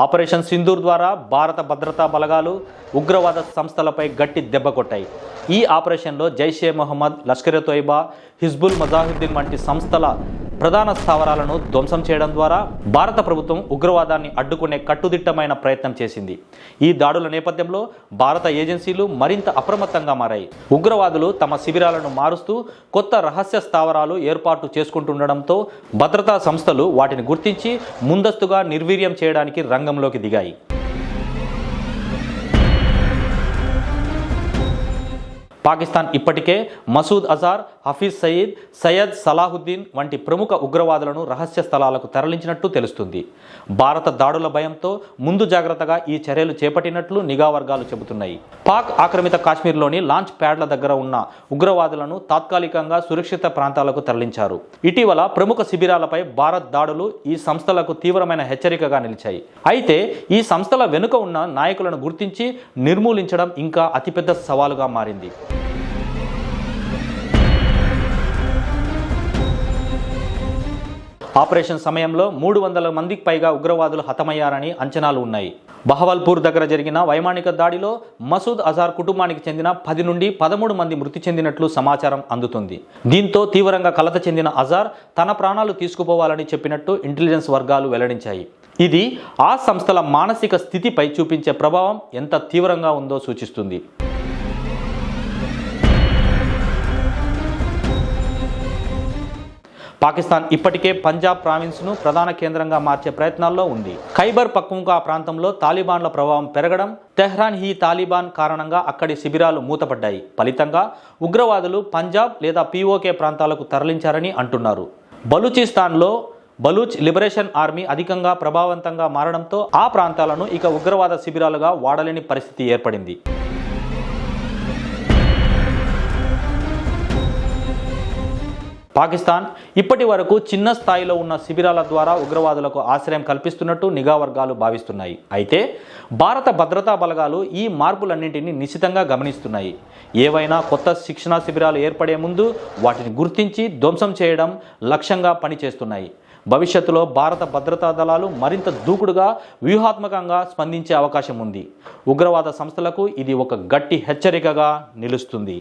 Operation Sindoor ద్వారా భారత భద్రతా బలగాలు ఉగ్రవాద సంస్థలపై గట్టి దెబ్బ కొట్టాయి. ఈ ఆపరేషన్లో జైషే మొహమ్మద్, లష్కర్ తోయిబా, హిజ్బుల్ ముజాహిద్దీన్ వంటి సంస్థల ప్రధాన స్థావరాలను ధ్వంసం చేయడం ద్వారా భారత ప్రభుత్వం ఉగ్రవాదాన్ని అడ్డుకునే కట్టుదిట్టమైన ప్రయత్నం చేసింది. ఈ దాడుల నేపథ్యంలో భారత ఏజెన్సీలు మరింత అప్రమత్తంగా మారాయి. ఉగ్రవాదులు తమ శిబిరాలను మారుస్తూ కొత్త రహస్య స్థావరాలు ఏర్పాటు చేసుకుంటుండడంతో భద్రతా సంస్థలు వాటిని గుర్తించి ముందస్తుగా నిర్వీర్యం చేయడానికి రంగంలోకి దిగాయి. పాకిస్తాన్ ఇప్పటికే మసూద్ అజార్, హఫీజ్ సయీద్, సయ్యద్ సలాహుద్దీన్ వంటి ప్రముఖ ఉగ్రవాదులను రహస్య స్థలాలకు తరలించినట్టు తెలుస్తుంది. భారత దాడుల భయంతో ముందు జాగ్రత్తగా ఈ చర్యలు చేపట్టినట్లు నిఘా వర్గాలు చెబుతున్నాయి. పాక్ ఆక్రమిత కాశ్మీర్లోని లాంచ్ ప్యాడ్ల దగ్గర ఉన్న ఉగ్రవాదులను తాత్కాలికంగా సురక్షిత ప్రాంతాలకు తరలించారు. ఇటీవల ప్రముఖ శిబిరాలపై భారత్ దాడులు ఈ సంస్థలకు తీవ్రమైన హెచ్చరికగా నిలిచాయి. అయితే ఈ సంస్థల వెనుక ఉన్న నాయకులను గుర్తించి నిర్మూలించడం ఇంకా అతిపెద్ద సవాలుగా మారింది. ఆపరేషన్ సమయంలో 300 మందికి పైగా ఉగ్రవాదులు హతమయ్యారని అంచనాలు ఉన్నాయి. బహవల్పూర్ దగ్గర జరిగిన వైమానిక దాడిలో మసూద్ అజార్ కుటుంబానికి చెందిన 10 నుండి 13 మంది మృతి చెందినట్లు సమాచారం అందుతుంది. దీంతో తీవ్రంగా కలత చెందిన అజార్ తన ప్రాణాలు తీసుకుపోవాలని చెప్పినట్టు ఇంటెలిజెన్స్ వర్గాలు వెల్లడించాయి. ఇది ఆ సంస్థల మానసిక స్థితిపై చూపించే ప్రభావం ఎంత తీవ్రంగా ఉందో సూచిస్తుంది. పాకిస్తాన్ ఇప్పటికే పంజాబ్ ప్రావిన్స్ను ప్రధాన కేంద్రంగా మార్చే ప్రయత్నాల్లో ఉంది. ఖైబర్ పఖ్తూన్ఖ్వా ప్రాంతంలో తాలిబాన్ల ప్రభావం పెరగడం, తెహ్రాన్ ఈ తాలిబాన్ కారణంగా అక్కడి శిబిరాలు మూతపడ్డాయి. ఫలితంగా ఉగ్రవాదులు పంజాబ్ లేదా పీఓకే ప్రాంతాలకు తరలించారని అంటున్నారు. బలూచిస్తాన్లో బలూచ్ లిబరేషన్ ఆర్మీ అధికంగా ప్రభావవంతంగా మారడంతో ఆ ప్రాంతాలను ఇక ఉగ్రవాద శిబిరాలుగా వాడలేని పరిస్థితి ఏర్పడింది. పాకిస్తాన్ ఇప్పటి వరకు చిన్న స్థాయిలో ఉన్న శిబిరాల ద్వారా ఉగ్రవాదులకు ఆశ్రయం కల్పిస్తున్నట్టు నిఘా వర్గాలు భావిస్తున్నాయి. అయితే భారత భద్రతా బలగాలు ఈ మార్పులన్నింటినీ నిశితంగా గమనిస్తున్నాయి. ఏవైనా కొత్త శిక్షణా శిబిరాలు ఏర్పడే ముందు వాటిని గుర్తించి ధ్వంసం చేయడం లక్ష్యంగా పనిచేస్తున్నాయి. భవిష్యత్తులో భారత భద్రతా దళాలు మరింత దూకుడుగా, వ్యూహాత్మకంగా స్పందించే అవకాశం ఉంది. ఉగ్రవాద సంస్థలకు ఇది ఒక గట్టి హెచ్చరికగా నిలుస్తుంది.